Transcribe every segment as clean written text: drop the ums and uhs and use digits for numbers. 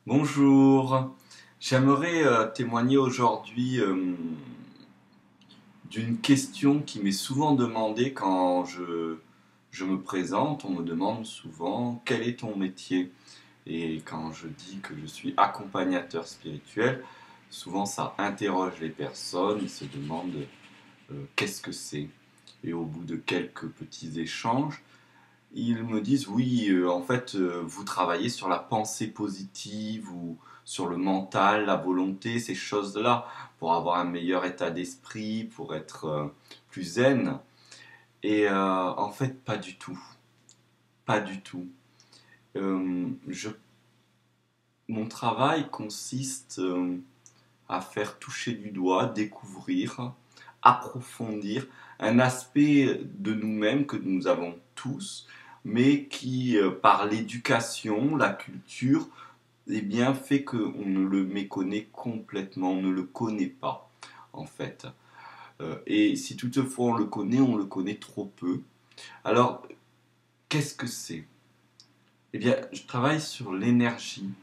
Bonjour, j'aimerais témoigner aujourd'hui d'une question qui m'est souvent demandée quand je me présente. On me demande souvent quel est ton métier? Et quand je dis que je suis accompagnateur spirituel, souvent ça interroge les personnes, ils se demandent qu'est-ce que c'est? Et au bout de quelques petits échanges, ils me disent oui, en fait, vous travaillez sur la pensée positive ou sur le mental, la volonté, ces choses-là, pour avoir un meilleur état d'esprit, pour être plus zen. Et en fait, pas du tout. Pas du tout. Je Mon travail consiste à faire toucher du doigt, découvrir, approfondir un aspect de nous-mêmes que nous avons tous, mais qui, par l'éducation, la culture, eh bien, fait qu'on ne le méconnaît complètement, on ne le connaît pas, en fait. Et si toutefois on le connaît trop peu. Alors, qu'est-ce que c'est? Eh bien, je travaille sur l'énergie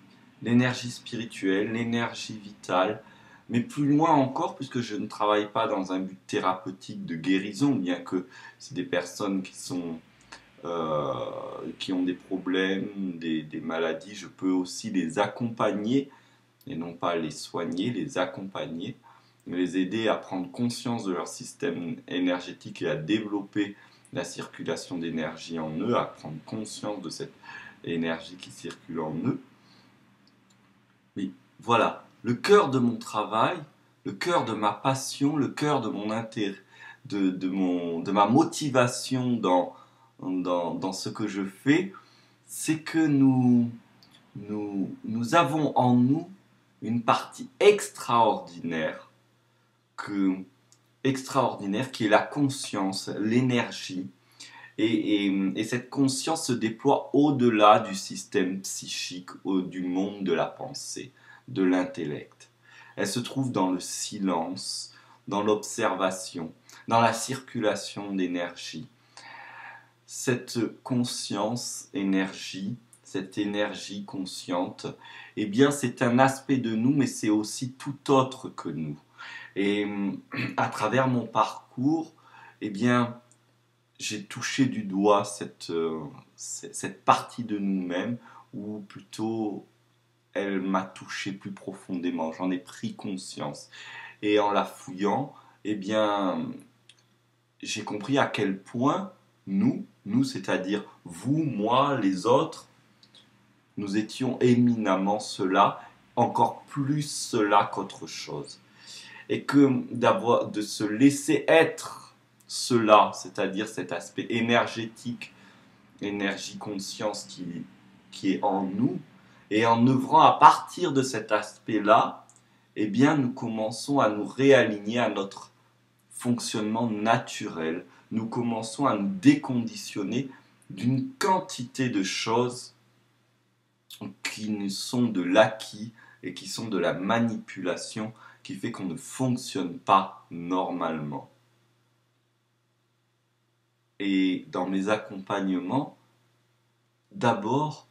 spirituelle, l'énergie vitale, mais plus loin encore, puisque je ne travaille pas dans un but thérapeutique de guérison, bien que c'est des personnes euh, qui ont des problèmes, des maladies, je peux aussi les accompagner, et non pas les soigner, les accompagner, les aider à prendre conscience de leur système énergétique et à développer la circulation d'énergie en eux, à prendre conscience de cette énergie qui circule en eux. Oui, voilà, le cœur de mon travail, le cœur de ma passion, le cœur de mon intérêt, de ma motivation dans ce que je fais, c'est que nous avons en nous une partie que, extraordinaire qui est la conscience, l'énergie. Et cette conscience se déploie au-delà du système psychique, du monde de la pensée, de l'intellect. Elle se trouve dans le silence, dans l'observation, dans la circulation d'énergie. Cette conscience, énergie, cette énergie consciente, eh bien c'est un aspect de nous, mais c'est aussi tout autre que nous. Et à travers mon parcours, eh bien, j'ai touché du doigt cette partie de nous-mêmes, ou plutôt elle m'a touché plus profondément, j'en ai pris conscience. Et en la fouillant, eh bien, j'ai compris à quel point nous, c'est-à-dire vous, moi, les autres, nous étions éminemment cela, encore plus cela qu'autre chose. Et que de se laisser être cela, c'est-à-dire cet aspect énergétique, énergie conscience qui est en nous, et en œuvrant à partir de cet aspect-là, eh bien nous commençons à nous réaligner à notre fonctionnement naturel, nous commençons à nous déconditionner d'une quantité de choses qui sont de l'acquis et qui sont de la manipulation qui fait qu'on ne fonctionne pas normalement. Et dans mes accompagnements, d'abord,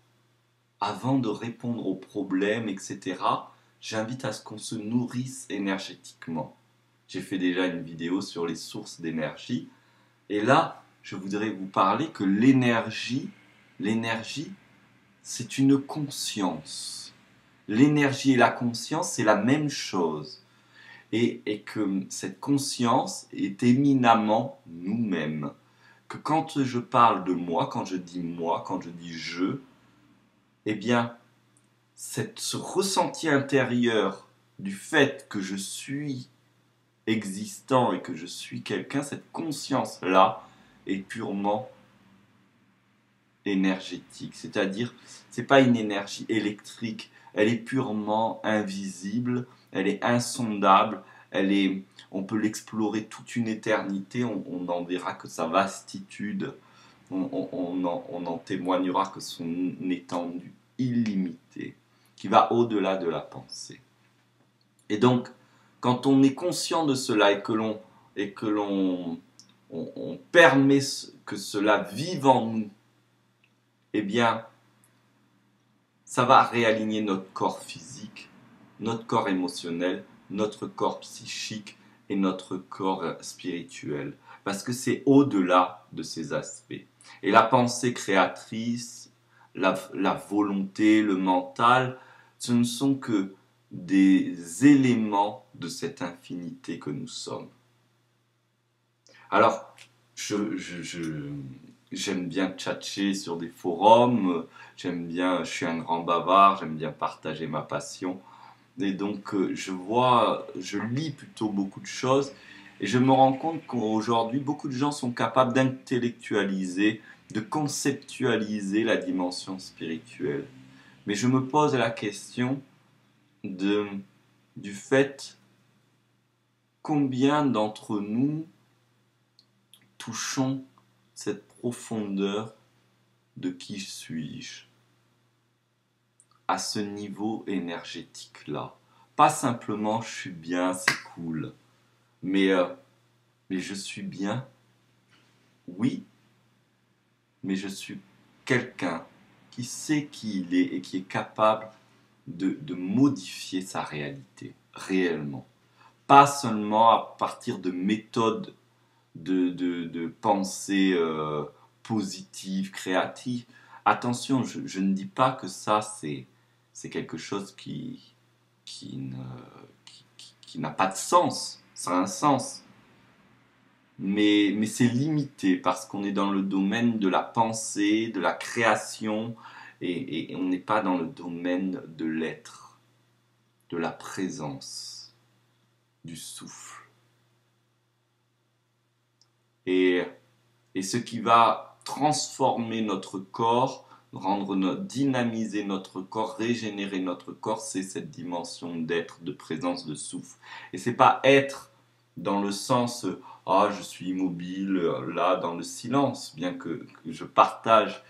avant de répondre aux problèmes, etc., j'invite à ce qu'on se nourrisse énergétiquement. J'ai fait déjà une vidéo sur les sources d'énergie. Et là, je voudrais vous parler que l'énergie, c'est une conscience. L'énergie et la conscience, c'est la même chose. Et que cette conscience est éminemment nous-mêmes. Que quand je parle de moi, quand je dis je, eh bien, ce ressenti intérieur du fait que je suis existant et que je suis quelqu'un, cette conscience-là est purement énergétique. C'est-à-dire, c'est pas une énergie électrique, elle est purement invisible, elle est insondable, on peut l'explorer toute une éternité, on en verra que sa vastitude, on en témoignera que son étendue illimitée, qui va au-delà de la pensée. Et donc, quand on est conscient de cela et que on permet que cela vive en nous, eh bien, ça va réaligner notre corps physique, notre corps émotionnel, notre corps psychique et notre corps spirituel. Parce que c'est au-delà de ces aspects. Et la pensée créatrice, la volonté, le mental, ce ne sont que des éléments de cette infinité que nous sommes. Alors, j'aime bien tchatcher sur des forums, je suis un grand bavard, j'aime bien partager ma passion. Et donc, je lis plutôt beaucoup de choses et je me rends compte qu'aujourd'hui, beaucoup de gens sont capables d'intellectualiser, de conceptualiser la dimension spirituelle. Mais je me pose la question du fait combien d'entre nous touchons cette profondeur de qui suis-je à ce niveau énergétique-là. Pas simplement je suis bien, c'est cool, mais je suis bien, oui, mais je suis quelqu'un qui sait qui il est et qui est capable de modifier sa réalité, réellement. Pas seulement à partir de méthodes de pensée positive, créative. Attention, je ne dis pas que ça, c'est quelque chose qui n'a pas de sens. Ça a un sens. Mais c'est limité parce qu'on est dans le domaine de la pensée, de la création, et on n'est pas dans le domaine de l'être, de la présence, du souffle. Et ce qui va transformer notre corps, dynamiser notre corps, régénérer notre corps, c'est cette dimension d'être, de présence, de souffle. Et c'est pas être dans le sens ah je suis immobile là dans le silence, bien que je partage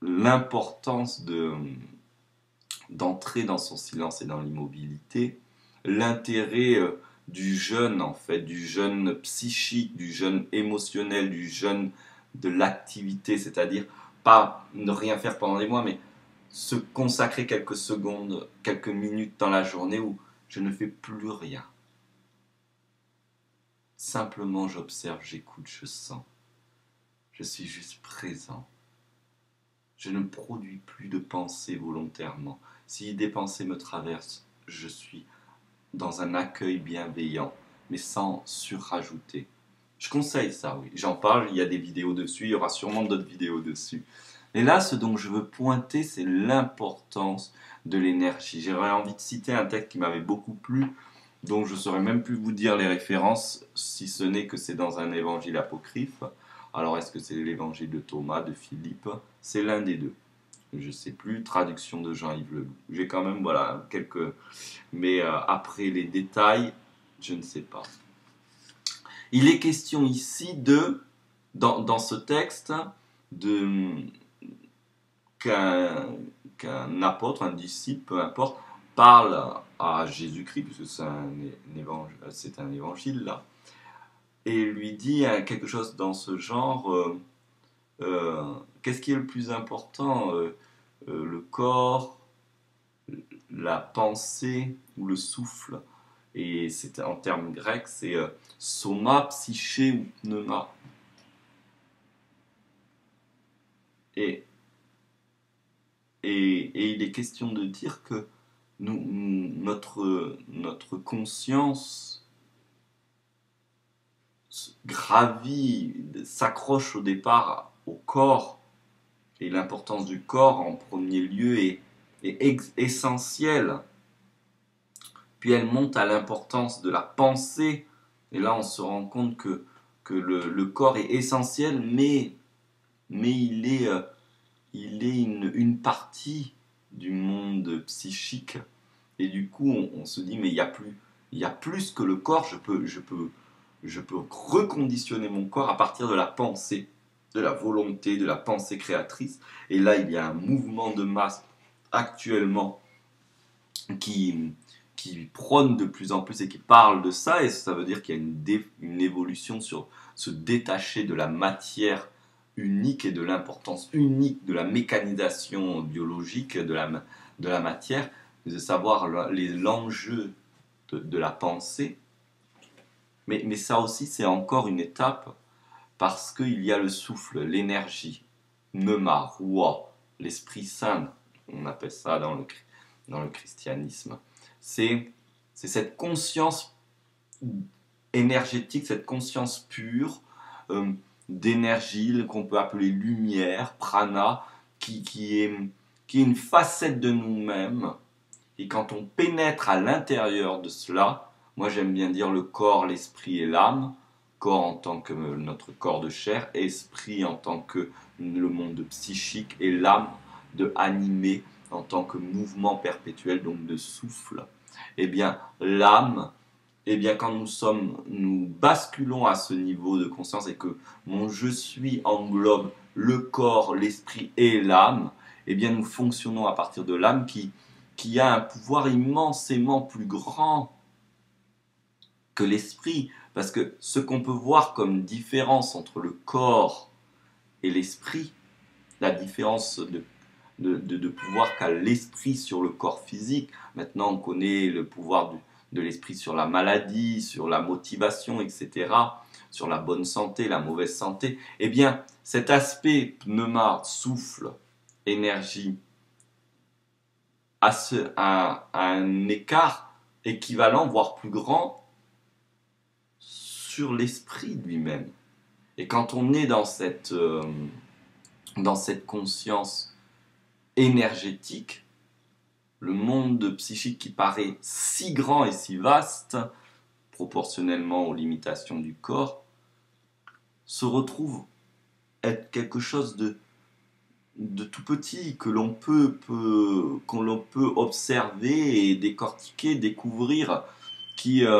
l'importance d'entrer dans son silence et dans l'immobilité, l'intérêt du jeûne en fait, du jeûne psychique, du jeûne émotionnel, du jeûne de l'activité, c'est-à-dire pas ne rien faire pendant des mois, mais se consacrer quelques secondes, quelques minutes dans la journée où je ne fais plus rien. Simplement j'observe, j'écoute, je sens. Je suis juste présent. Je ne produis plus de pensées volontairement. Si des pensées me traversent, je suis dans un accueil bienveillant, mais sans surrajouter. Je conseille ça, oui. J'en parle, il y a des vidéos dessus, il y aura sûrement d'autres vidéos dessus. Et là, ce dont je veux pointer, c'est l'importance de l'énergie. J'aurais envie de citer un texte qui m'avait beaucoup plu, dont je ne saurais même plus vous dire les références, si ce n'est que c'est dans un évangile apocryphe. Alors, est-ce que c'est l'évangile de Thomas, de Philippe? C'est l'un des deux. Je ne sais plus, traduction de Jean-Yves Leloup. J'ai quand même, voilà, quelques... Mais après les détails, je ne sais pas. Il est question ici dans ce texte, qu'un apôtre, un disciple, peu importe, parle à Jésus-Christ, puisque c'est un évangile là, et lui dit quelque chose dans ce genre, qu'est-ce qui est le plus important, le corps, la pensée ou le souffle? Et c'est en termes grecs, c'est soma, psyché ou pneuma. Et il est question de dire que notre conscience gravit, s'accroche au départ au corps, et l'importance du corps en premier lieu est essentielle. Puis elle monte à l'importance de la pensée, et là on se rend compte que le corps est essentiel, mais il est une partie du monde psychique, et du coup on se dit mais il y a plus que le corps, je peux reconditionner mon corps à partir de la pensée, de la volonté, de la pensée créatrice. Et là il y a un mouvement de masse actuellement qui prône de plus en plus et qui parle de ça, et ça veut dire qu'il y a une évolution sur se détacher de la matière unique et de l'importance unique de la mécanisation biologique de la matière, de savoir l'enjeu de la pensée. Mais ça aussi, c'est encore une étape parce qu'il y a le souffle, l'énergie, Pneuma, Roi, l'Esprit Saint, on appelle ça dans le christianisme. C'est cette conscience énergétique, cette conscience pure d'énergie qu'on peut appeler lumière, prana, qui est une facette de nous-mêmes. Et quand on pénètre à l'intérieur de cela, moi j'aime bien dire le corps, l'esprit et l'âme, corps en tant que notre corps de chair, esprit en tant que le monde psychique et l'âme de animé en tant que mouvement perpétuel, donc de souffle. Eh bien, l'âme, eh bien, quand nous basculons à ce niveau de conscience et que mon je suis englobe le corps, l'esprit et l'âme, eh bien, nous fonctionnons à partir de l'âme qui a un pouvoir immensément plus grand que l'esprit. Parce que ce qu'on peut voir comme différence entre le corps et l'esprit, la différence de pouvoir qu'a l'esprit sur le corps physique. Maintenant, on connaît le pouvoir de l'esprit sur la maladie, sur la motivation, etc., sur la bonne santé, la mauvaise santé. Eh bien, cet aspect pneuma, souffle, énergie, a un écart équivalent, voire plus grand, sur l'esprit lui-même. Et quand on est dans cette conscience énergétique, le monde psychique qui paraît si grand et si vaste, proportionnellement aux limitations du corps, se retrouve être quelque chose de tout petit que l'on peut observer et décortiquer, découvrir, qui est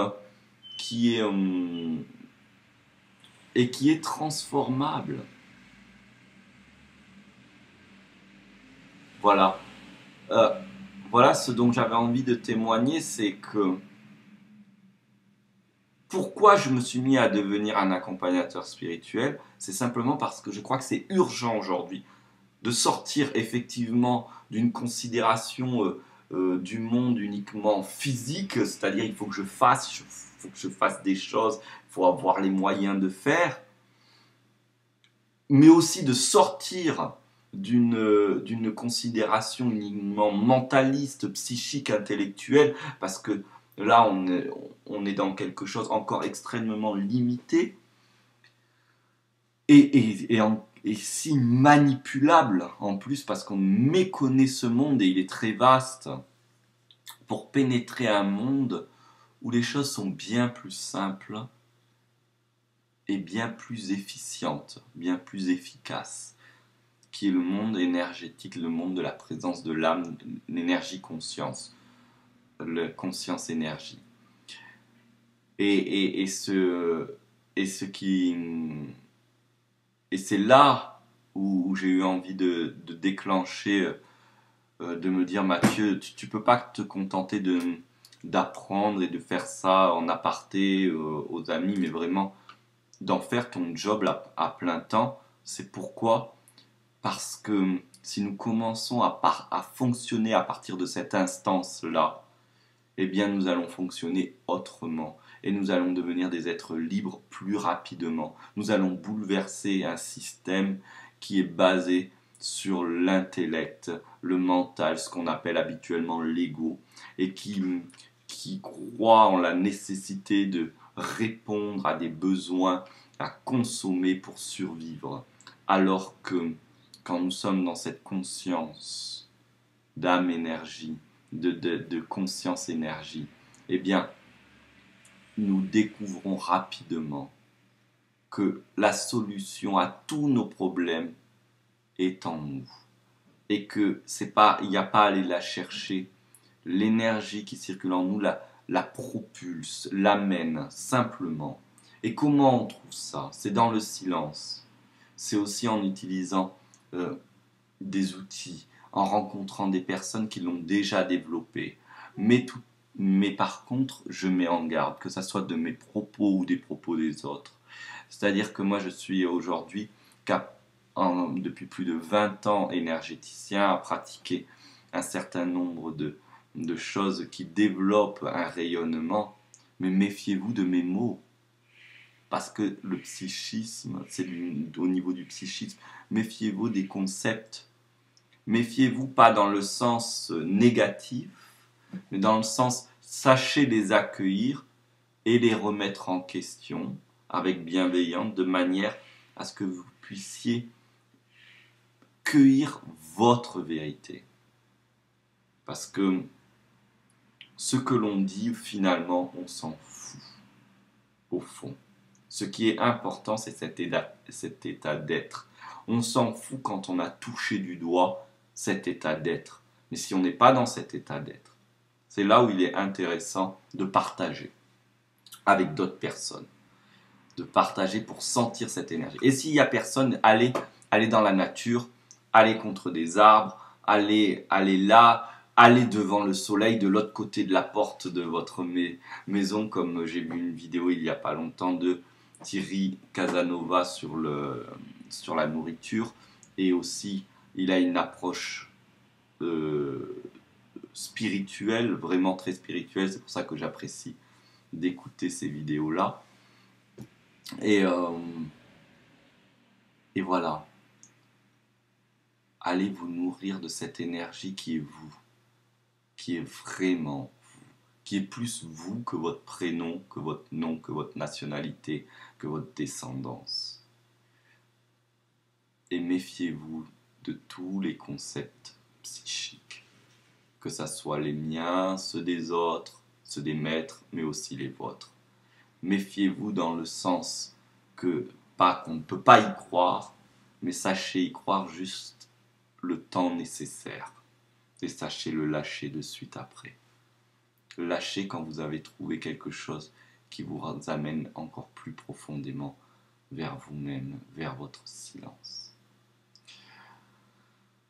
transformable. Voilà. Voilà ce dont j'avais envie de témoigner, c'est que pourquoi je me suis mis à devenir un accompagnateur spirituel, c'est simplement parce que je crois que c'est urgent aujourd'hui de sortir effectivement d'une considération du monde uniquement physique, c'est-à-dire il faut que je fasse des choses, il faut avoir les moyens de faire, mais aussi de sortir d'une considération uniquement mentaliste, psychique, intellectuelle, parce que là on est dans quelque chose encore extrêmement limité et si manipulable en plus, parce qu'on méconnaît ce monde et il est très vaste, pour pénétrer un monde où les choses sont bien plus simples et bien plus efficientes, bien plus efficaces, qui est le monde énergétique, le monde de la présence de l'âme, l'énergie-conscience, le conscience-énergie. Et c'est là où j'ai eu envie de déclencher, de me dire Mathieu, tu peux pas te contenter d'apprendre et de faire ça en aparté aux amis, mais vraiment d'en faire ton job à plein temps. C'est pourquoi? Parce que si nous commençons à fonctionner à partir de cette instance-là, eh bien nous allons fonctionner autrement et nous allons devenir des êtres libres plus rapidement. Nous allons bouleverser un système qui est basé sur l'intellect, le mental, ce qu'on appelle habituellement l'ego, et qui croit en la nécessité de répondre à des besoins à consommer pour survivre. Alors que quand nous sommes dans cette conscience d'âme-énergie, de conscience-énergie, eh bien, nous découvrons rapidement que la solution à tous nos problèmes est en nous. Et que il n'y a pas à aller la chercher. L'énergie qui circule en nous la propulse, l'amène simplement. Et comment on trouve ça? C'est dans le silence. C'est aussi en utilisant des outils, en rencontrant des personnes qui l'ont déjà développé. Mais par contre, je mets en garde, que ce soit de mes propos ou des propos des autres. C'est-à-dire que moi, je suis aujourd'hui depuis plus de 20 ans énergéticien, à pratiquer un certain nombre de choses qui développent un rayonnement. Mais méfiez-vous de mes mots. Parce que le psychisme, c'est au niveau du psychisme. Méfiez-vous des concepts. Méfiez-vous pas dans le sens négatif, mais dans le sens sachez les accueillir et les remettre en question avec bienveillance, de manière à ce que vous puissiez cueillir votre vérité. Parce que ce que l'on dit, finalement, on s'en fout, au fond. Ce qui est important, c'est cet état d'être. On s'en fout quand on a touché du doigt cet état d'être. Mais si on n'est pas dans cet état d'être, c'est là où il est intéressant de partager avec d'autres personnes. De partager pour sentir cette énergie. Et s'il n'y a personne, allez dans la nature, allez contre des arbres, allez là, allez devant le soleil, de l'autre côté de la porte de votre maison, comme j'ai vu une vidéo il n'y a pas longtemps de Thierry Casanova sur la nourriture. Et aussi, il a une approche spirituelle, vraiment très spirituelle. C'est pour ça que j'apprécie d'écouter ces vidéos-là. Et voilà, allez vous nourrir de cette énergie qui est vous, qui est vraiment vous, qui est plus vous que votre prénom, que votre nom, que votre nationalité, que votre descendance. Et méfiez-vous de tous les concepts psychiques, que ce soit les miens, ceux des autres, ceux des maîtres, mais aussi les vôtres. Méfiez-vous dans le sens que, pas qu'on ne peut pas y croire, mais sachez y croire juste le temps nécessaire. Et sachez le lâcher de suite après. Lâchez quand vous avez trouvé quelque chose qui vous amène encore plus profondément vers vous-même, vers votre silence.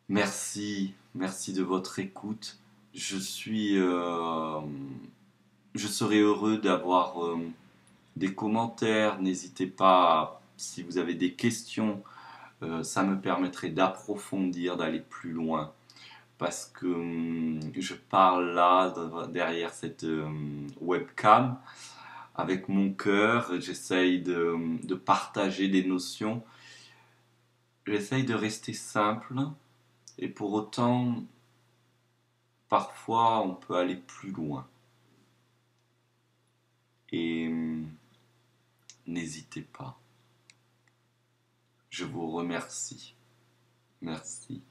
Merci de votre écoute. Je serais heureux d'avoir des commentaires. N'hésitez pas, si vous avez des questions, ça me permettrait d'approfondir, d'aller plus loin. Parce que je parle là, derrière cette webcam, avec mon cœur, j'essaye de partager des notions. J'essaye de rester simple, et pour autant, parfois, on peut aller plus loin. Et n'hésitez pas. Je vous remercie. Merci.